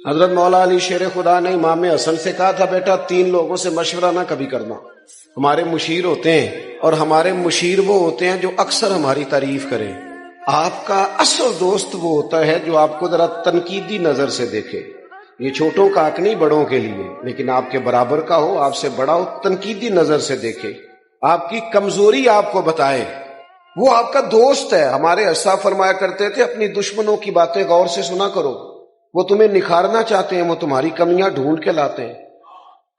حضرت مولا علی شیر خدا نے امام حسن سے کہا تھا بیٹا 3 لوگوں سے مشورہ نہ کبھی کرنا. ہمارے مشیر ہوتے ہیں اور ہمارے مشیر وہ ہوتے ہیں جو اکثر ہماری تعریف کریں. آپ کا اصل دوست وہ ہوتا ہے جو آپ کو ذرا تنقیدی نظر سے دیکھے. یہ چھوٹوں کا حق نہیں بڑوں کے لیے، لیکن آپ کے برابر کا ہو، آپ سے بڑا ہو، تنقیدی نظر سے دیکھے، آپ کی کمزوری آپ کو بتائے. وہ آپ کا دوست ہے. ہمارے اسا فرمایا کرتے تھے اپنی دشمنوں کی باتیں غور سے سنا کرو، وہ تمہیں نکھارنا چاہتے ہیں، وہ تمہاری کمیاں ڈھونڈ کے لاتے ہیں.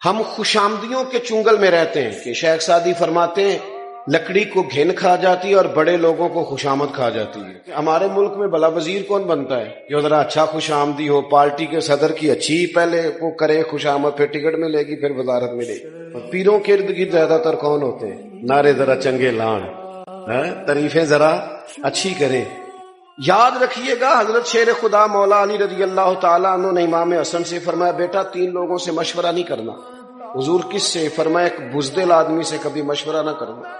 ہم خوشامدیوں کے چنگل میں رہتے ہیں کہ شیخ سعدی فرماتے ہیں لکڑی کو گھن کھا جاتی ہے اور بڑے لوگوں کو خوشامد کھا جاتی ہے. ہمارے ملک میں بھلا وزیر کون بنتا ہے جو ذرا اچھا خوشامدی ہو، پارٹی کے صدر کی اچھی پہلے وہ کرے خوشامد، پھر ٹکٹ ملے گی، پھر وزارت ملے گی. اور پیروں کے ارد گرد زیادہ تر کون ہوتے ہیں؟ نعرے ذرا چنگے لان، تعریفیں ذرا اچھی کریں. یاد رکھیے گا حضرت شیر خدا مولا علی رضی اللہ تعالیٰ عنہ نے امام حسن سے فرمایا بیٹا 3 لوگوں سے مشورہ نہیں کرنا. حضور کس سے؟ فرمایا ایک بزدل آدمی سے کبھی مشورہ نہ کرنا،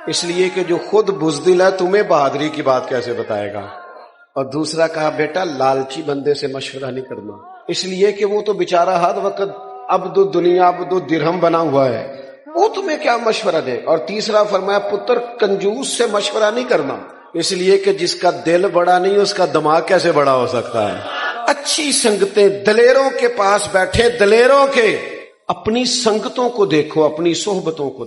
اس لیے کہ جو خود بزدل ہے تمہیں بہادری کی بات کیسے بتائے گا. اور دوسرا کہا بیٹا لالچی بندے سے مشورہ نہیں کرنا، اس لیے کہ وہ تو بیچارہ ہر وقت عبد الدنیا عبد الدرہم بنا ہوا ہے، وہ تمہیں کیا مشورہ دے. اور تیسرا فرمایا پتر کنجوس سے مشورہ نہیں کرنا، اس لیے کہ جس کا دل بڑا نہیں اس کا دماغ کیسے بڑا ہو سکتا ہے. اچھی سنگتیں، دلیروں کے پاس بیٹھے، دلیروں کے، اپنی سنگتوں کو دیکھو، اپنی صحبتوں کو